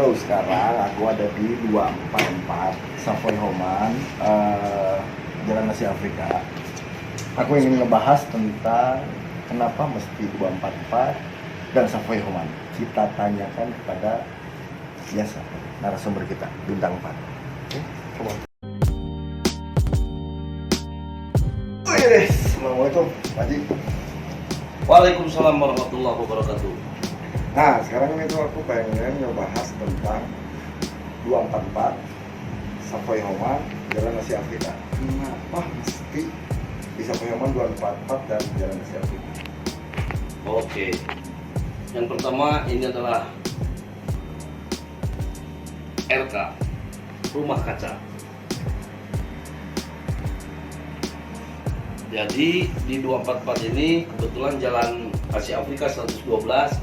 Bro, sekarang aku ada di 244 Savoy Homan, Jalan Asia Afrika. Aku ingin ngebahas tentang kenapa mesti 244 dan Savoy Homan. Kita tanyakan kepada biasa narasumber kita, bintang 4. Oke, come on. Assalamualaikum, Pak Haji. Waalaikumsalam warahmatullahi wabarakatuh. Nah, sekarang itu aku pengen ngebahas tentang 244 Savoy Homan, Jalan Asia Afrika. Kenapa mesti di Savoy Homan 244 dan Jalan Asia Afrika? Oke. Yang pertama ini adalah RK, rumah kaca. Jadi di 244 ini kebetulan Jalan Asia Afrika 112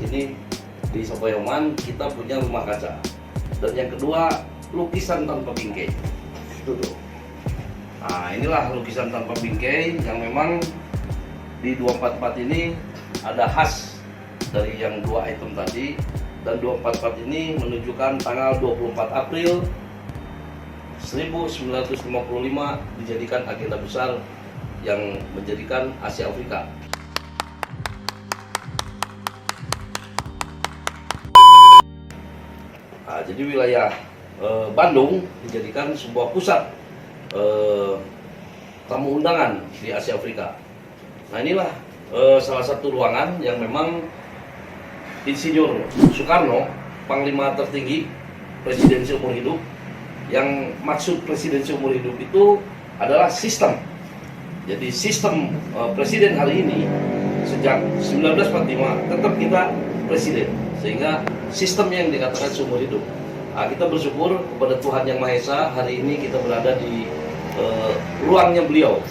ini di Savoy Homan kita punya rumah kaca. Dan yang kedua, lukisan tanpa bingkai. Itu tuh. Nah, inilah lukisan tanpa bingkai yang memang di 244 ini ada khas dari yang dua item tadi. Dan 244 ini menunjukkan tanggal 24 April 1955 dijadikan agenda besar yang menjadikan Asia Afrika. Nah, jadi wilayah Bandung dijadikan sebuah pusat tamu undangan di Asia Afrika. Nah, inilah salah satu ruangan yang memang Insinyur Soekarno, Panglima tertinggi Presiden seumur hidup, yang maksud Presiden seumur hidup itu adalah sistem. Jadi sistem presiden hari ini sejak 1945 tetap kita presiden, sehingga sistem yang dikatakan seumur hidup. Nah, kita bersyukur kepada Tuhan Yang Maha Esa, hari ini kita berada di ruangnya beliau.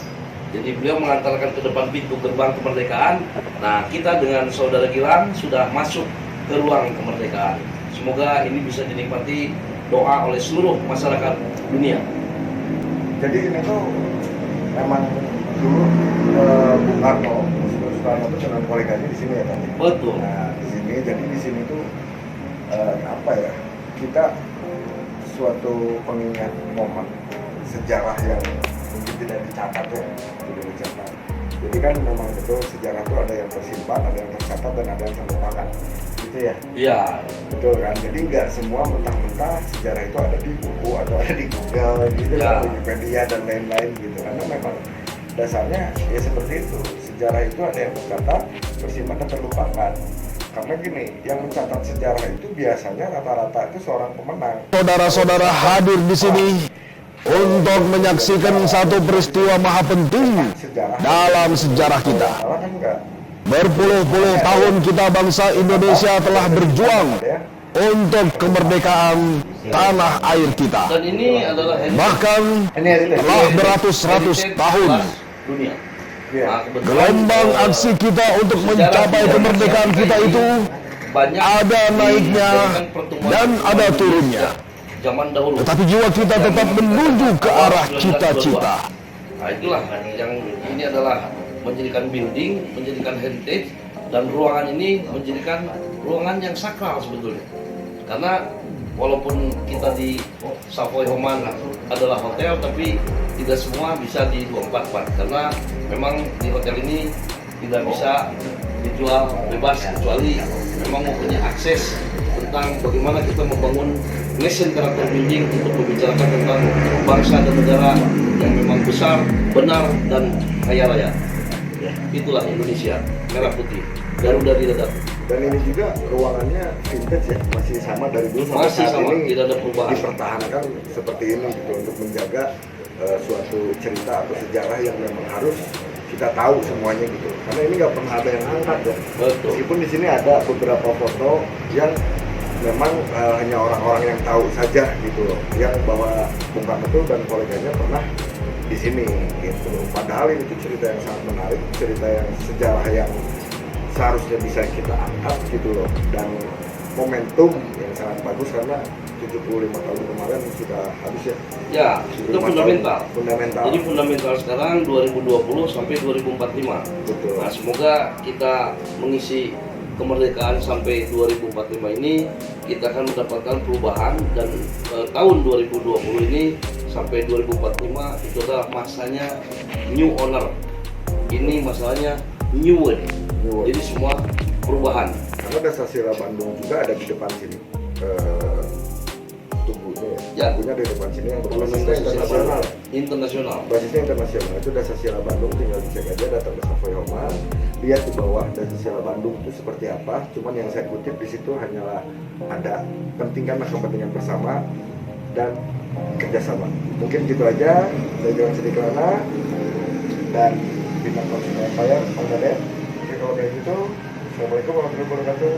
Jadi beliau mengantarkan ke depan pintu gerbang kemerdekaan. Nah, kita dengan saudara Gilang sudah masuk ke ruang kemerdekaan. Semoga ini bisa dinikmati doa oleh seluruh masyarakat dunia. Jadi ini tuh memang dulu Bung Karno, Soekarno itu dengan koleganya di sini ya tadi. Betul. Nah, di sini, jadi di sini tuh apa ya? Kita suatu pengingat momen sejarah yang mungkin tidak dicatat ya, tidak dicatat. Jadi kan memang betul sejarah itu ada yang tersimpan, ada yang tercatat, dan ada yang terlupakan, gitu ya? Iya. Betul kan? Jadi nggak semua mentah-mentah sejarah itu ada di buku atau ada di Google gitu, Ya. Wikipedia dan lain-lain gitu. Karena memang dasarnya ya seperti itu. Sejarah itu ada yang tercatat, tersimpan, dan terlupakan. Karena gini, yang mencatat sejarah itu biasanya rata-rata itu seorang pemenang. Saudara-saudara hadir di sini untuk menyaksikan satu peristiwa maha penting dalam sejarah kita. Malah kan enggak. Berpuluh-puluh tahun kita bangsa Indonesia telah berjuang untuk kemerdekaan tanah air kita. Dan ini adalah Bahkan telah beratus-ratus tahun dunia. Iya. Nah, kebetulan, gelombang aksi kita untuk mencapai kemerdekaan kita itu banyak ada naiknya dan ada turunnya. Zaman dahulu. Tetapi jiwa kita tetap menuju ke arah cita-cita. Nah, itulah yang ini adalah menjadikan building, menjadikan heritage, dan ruangan ini menjadikan ruangan yang sakral sebetulnya. Karena walaupun kita di Savoy Homan adalah hotel, tapi tidak semua bisa di 244 karena memang di hotel ini tidak bisa dijual bebas, kecuali memang mempunyai akses tentang bagaimana kita membangun nation character building untuk membicarakan tentang bangsa dan negara yang memang besar, benar, dan kaya raya. Ya, itulah Indonesia, merah putih, Garuda di dadaku. Dan ini juga ruangannya vintage ya, masih sama dari dulu sampai Masih saat sama, ini tidak ada perubahan. dipertahankan seperti ini gitu untuk menjaga suatu cerita atau sejarah yang memang harus kita tahu semuanya gitu. Karena ini nggak pernah ada yang angkat ya. Betul. Meskipun di sini ada beberapa foto yang memang hanya orang-orang yang tahu saja gitu loh, yang bahwa Bung Karno dan koleganya pernah di sini gitu. Padahal ini tuh cerita yang sangat menarik, cerita yang sejarah yang seharusnya bisa kita angkat gitu loh, dan momentum yang sangat bagus karena 75 tahun kemarin sudah habis ya. Ya, itu 75 fundamental. tahun, fundamental. Jadi fundamental sekarang 2020 sampai 2045. Betul. Nah, semoga kita mengisi kemerdekaan sampai 2045 ini kita akan mendapatkan perubahan, dan tahun 2020 ini sampai 2045 itu adalah masanya new owner. Ini masalahnya new world. Jadi semua perubahan. Karena Dasar Sila Bandung juga ada di depan sini. Tubuhnya Ya. Tubuhnya di depan sini yang Monumen berbasisnya Dasar Sila internasional. Bandung. Internasional. Basisnya internasional itu Dasar Sila Bandung, tinggal dicek aja, datang ke Savoy Homa, lihat di bawah Dasar Sila Bandung itu seperti apa. Cuman yang saya kutip di situ hanyalah ada pentingkanlah kepentingan bersama dan kerjasama. Mungkin gitu aja. Saya Johan Sedikelana dan bintang konsumen saya Bang Dade. Oke, kalau kayak gitu, Assalamualaikum warahmatullahi wabarakatuh.